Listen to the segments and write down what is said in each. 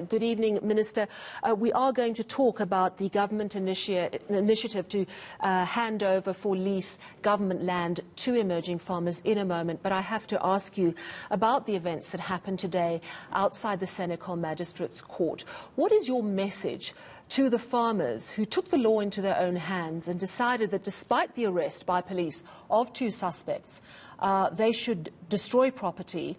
Good evening, Minister. We are going to talk about the government initiative to hand over for lease government land to emerging farmers in a moment. But I have to ask you about the events that happened today outside the Senekal Magistrates Court. What is your message to the farmers who took the law into their own hands and decided that despite the arrest by police of 2 suspects, they should destroy property,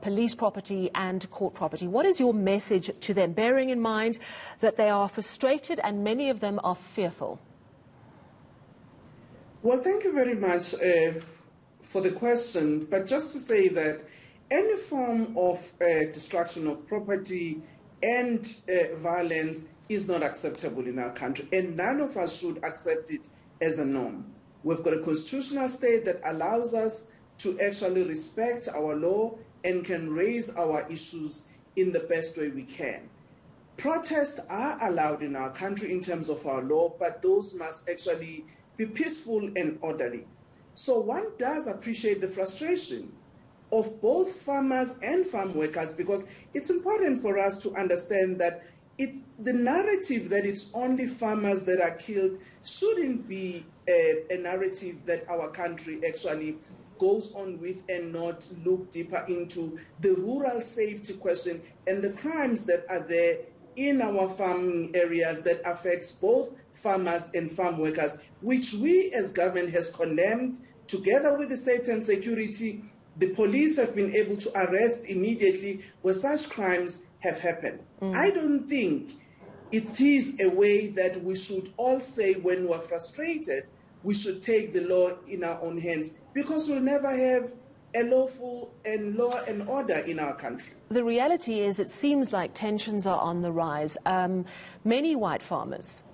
police property and court property? What is your message to them, bearing in mind that they are frustrated and many of them are fearful? Well, thank you very much for the question. But just to say that any form of destruction of property and violence is not acceptable in our country, and none of us should accept it as a norm. We've got a constitutional state that allows us to actually respect our law and can raise our issues in the best way we can. Protests are allowed in our country in terms of our law, but those must actually be peaceful and orderly. So one does appreciate the frustration of both farmers and farm workers, because it's important for us to understand that the narrative that it's only farmers that are killed shouldn't be a narrative that our country actually goes on with, and not look deeper into the rural safety question and the crimes that are there in our farming areas that affects both farmers and farm workers, which we as government has condemned. Together with the safety and security, the police have been able to arrest immediately where such crimes have happened. I don't think it is a way that we should all say when we're frustrated, we should take the law in our own hands, because we'll never have a lawful and law and order in our country. The reality is it seems like tensions are on the rise. Many white farmers,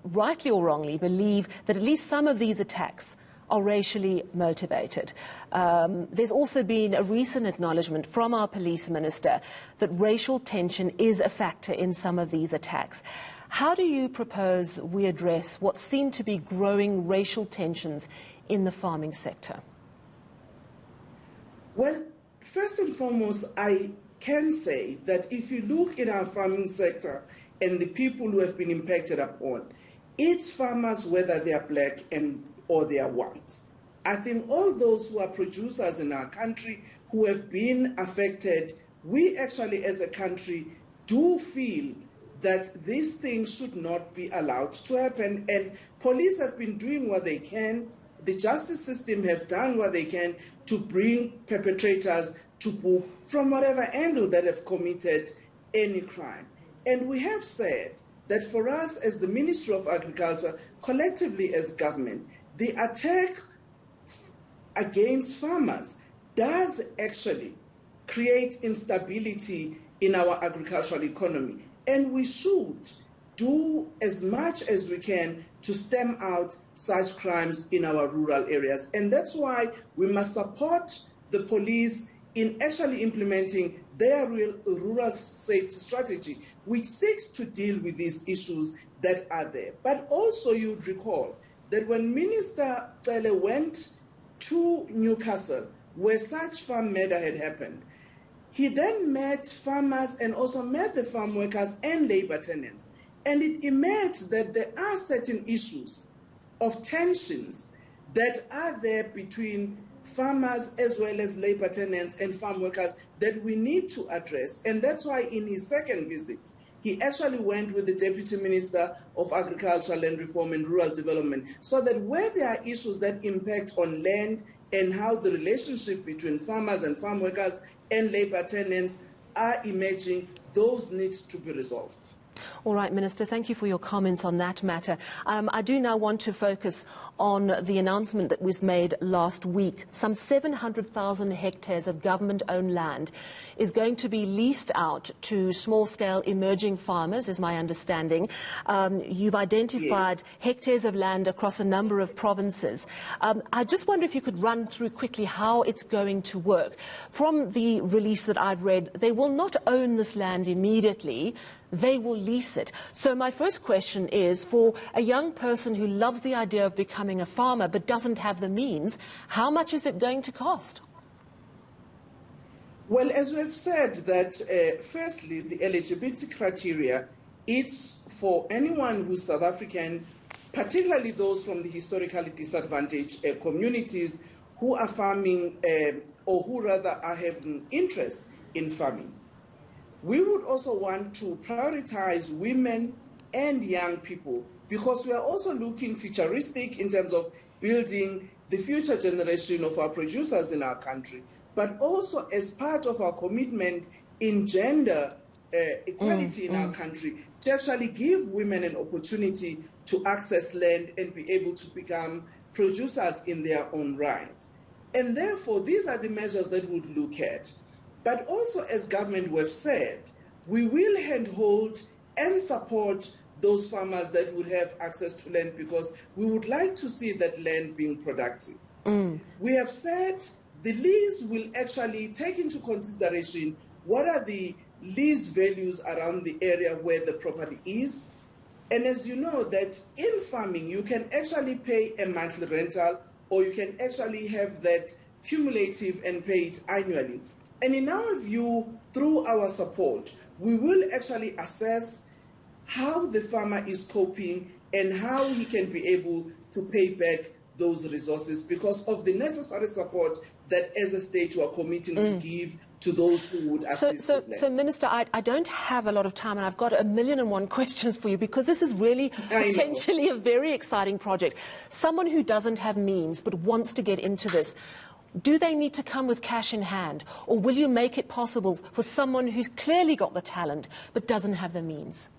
rightly or wrongly, believe that at least some of these attacks are racially motivated. There's also been a recent acknowledgement from our police minister that racial tension is a factor in some of these attacks. How do you propose we address what seem to be growing racial tensions in the farming sector? Well, first and foremost, I can say that if you look in our farming sector and the people who have been impacted upon, it's farmers, whether they are black or they are white. I think all those who are producers in our country who have been affected, we actually as a country do feel that these things should not be allowed to happen. And police have been doing what they can. The justice system have done what they can to bring perpetrators to book from whatever angle that have committed any crime. And we have said that for us as the Ministry of Agriculture, collectively as government, the attack against farmers does actually create instability in our agricultural economy. And we should do as much as we can to stem out such crimes in our rural areas. And that's why we must support the police in actually implementing their rural safety strategy, which seeks to deal with these issues that are there. But also you'd recall that when Minister Cele went to Newcastle, where such farm murder had happened, he then met farmers and also met the farm workers and labor tenants. And it emerged that there are certain issues of tensions that are there between farmers as well as labor tenants and farm workers that we need to address. And that's why in his second visit, he actually went with the Deputy Minister of Agriculture, Land Reform and Rural Development, so that where there are issues that impact on land and how the relationship between farmers and farm workers and labor tenants are emerging, those needs to be resolved. All right, Minister, thank you for your comments on that matter. I do now want to focus on the announcement that was made last week. Some 700,000 hectares of government-owned land is going to be leased out to small-scale emerging farmers, is my understanding. You've identified hectares of land across a number of provinces. I just wonder if you could run through quickly how it's going to work. From the release that I've read, they will not own this land immediately. They will lease it. So my first question is, for a young person who loves the idea of becoming a farmer but doesn't have the means, how much is it going to cost? Well, as we have said, that firstly, the eligibility criteria, it's for anyone who's South African, particularly those from the historically disadvantaged communities who are farming or who rather are having interest in farming. We would also want to prioritize women and young people because we are also looking futuristic in terms of building the future generation of our producers in our country, but also as part of our commitment in gender equality in our country to actually give women an opportunity to access land and be able to become producers in their own right. And therefore, these are the measures that we would look at. But also, as government we have said, we will handhold and support those farmers that would have access to land because we would like to see that land being productive. We have said the lease will actually take into consideration what are the lease values around the area where the property is. And as you know, that in farming, you can actually pay a monthly rental or you can actually have that cumulative and pay it annually. And in our view, through our support, we will actually assess how the farmer is coping and how he can be able to pay back those resources because of the necessary support that as a state we are committing to give to those who would assist with land. So Minister, I don't have a lot of time and I've got 1,000,001 questions for you because this is really potentially a very exciting project. Someone who doesn't have means but wants to get into this, do they need to come with cash in hand or will you make it possible for someone who's clearly got the talent but doesn't have the means?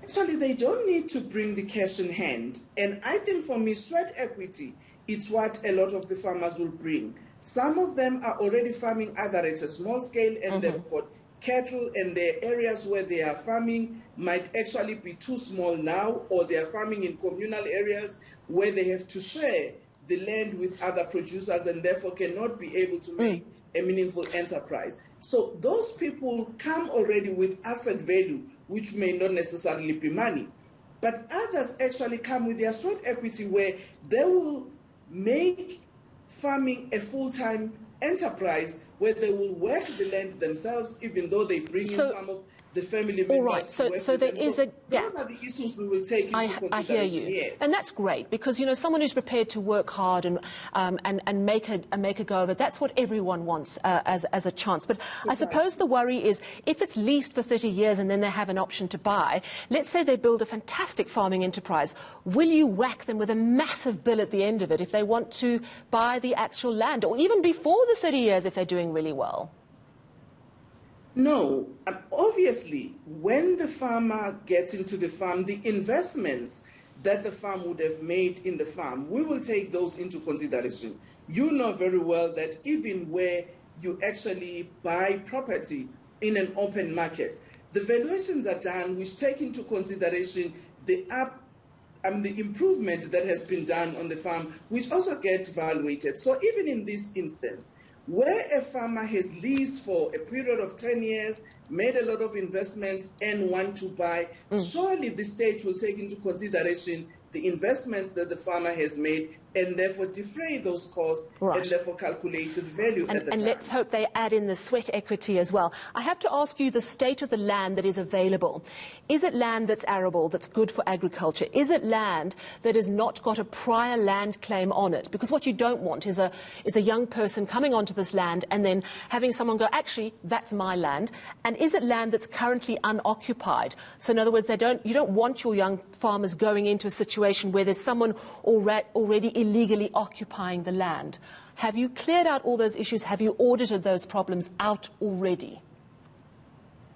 Actually, they don't need to bring the cash in hand. And I think for me, sweat equity, it's what a lot of the farmers will bring. Some of them are already farming either at a small scale and they've got cattle and the areas where they are farming might actually be too small now or they are farming in communal areas where they have to share the land with other producers and therefore cannot be able to make a meaningful enterprise. So those people come already with asset value, which may not necessarily be money. But others actually come with their sweat equity where they will make farming a full-time enterprise where they will work the land themselves, even though they bring in some of the family members. All right, so there is a gap. Those are the issues we will take into consideration. I hear you, yes. And that's great because you know someone who's prepared to work hard and make a go of it. That's what everyone wants as a chance. But Precisely. I suppose the worry is if it's leased for 30 years and then they have an option to buy. Let's say they build a fantastic farming enterprise. Will you whack them with a massive bill at the end of it if they want to buy the actual land, or even before the 30 years if they're doing really well? No, obviously, when the farmer gets into the farm, the investments that the farm would have made in the farm, we will take those into consideration. You know very well that even where you actually buy property in an open market, the valuations are done which take into consideration the improvement that has been done on the farm, which also get evaluated. So even in this instance, where a farmer has leased for a period of 10 years, made a lot of investments and want to buy, surely the state will take into consideration the investments that the farmer has made and therefore defray those costs and therefore calculate the value at the time. And let's hope they add in the sweat equity as well. I have to ask you the state of the land that is available. Is it land that's arable, that's good for agriculture? Is it land that has not got a prior land claim on it? Because what you don't want is a young person coming onto this land and then having someone go, actually, that's my land. And is it land that's currently unoccupied? So in other words, you don't want your young farmers going into a situation where there's someone already illegally occupying the land. Have you cleared out all those issues? Have you audited those problems out already?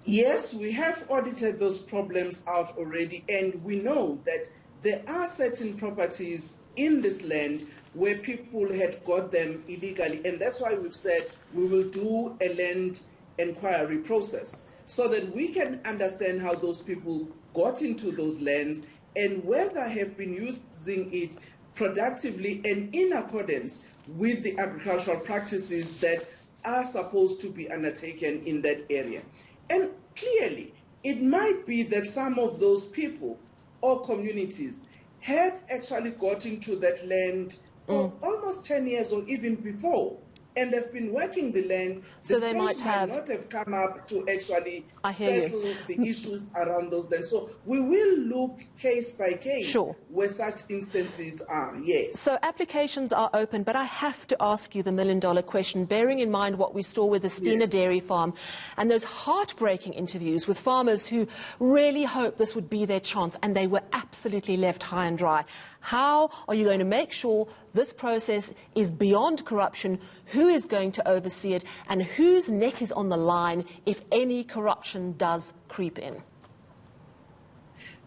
Yes, we have audited those problems out already, and we know that there are certain properties in this land where people had got them illegally, and that's why we've said we will do a land inquiry process so that we can understand how those people got into those lands and whether have been using it productively and in accordance with the agricultural practices that are supposed to be undertaken in that area. And clearly, it might be that some of those people or communities had actually got into that land for almost 10 years or even before. and they've been working the land, So the they state might have not have come up to actually hear settle the issues around those lands. So we will look case by case Sure. where such instances are, yes. So applications are open, but I have to ask you the million-dollar question, bearing in mind what we saw with the Steena Yes. dairy farm and those heartbreaking interviews with farmers who really hoped this would be their chance, and they were absolutely left high and dry. How are you going to make sure this process is beyond corruption? Who is going to oversee it? And whose neck is on the line if any corruption does creep in?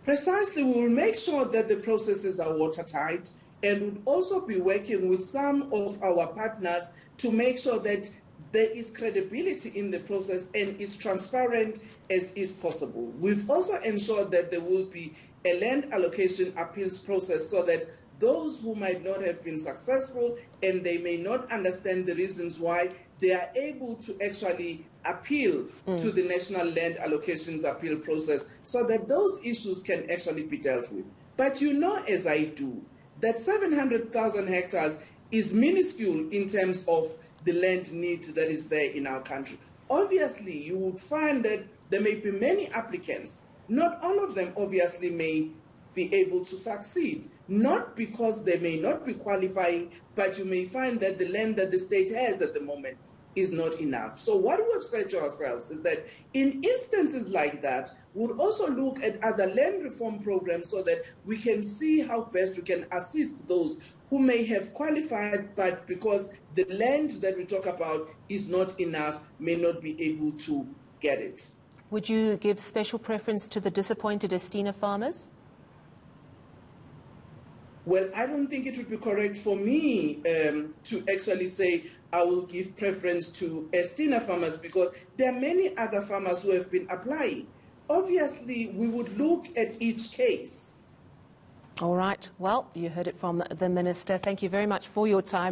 Precisely, we will make sure that the processes are watertight, and would also be working with some of our partners to make sure that there is credibility in the process and it's transparent as is possible. We've also ensured that there will be a land allocation appeals process so that those who might not have been successful and they may not understand the reasons why, they are able to actually appeal to the National Land Allocations Appeal process so that those issues can actually be dealt with. But you know, as I do, that 700,000 hectares is minuscule in terms of the land need that is there in our country. Obviously, you would find that there may be many applicants. Not all of them obviously may be able to succeed, not because they may not be qualifying, but you may find that the land that the state has at the moment is not enough. So what we have said to ourselves is that in instances like that, we'll also look at other land reform programs so that we can see how best we can assist those who may have qualified, but because the land that we talk about is not enough, may not be able to get it. Would you give special preference to the disappointed Steena farmers? Well, I don't think it would be correct for me to actually say I will give preference to Steena farmers, because there are many other farmers who have been applying. Obviously, we would look at each case. All right. Well, you heard it from the Minister. Thank you very much for your time.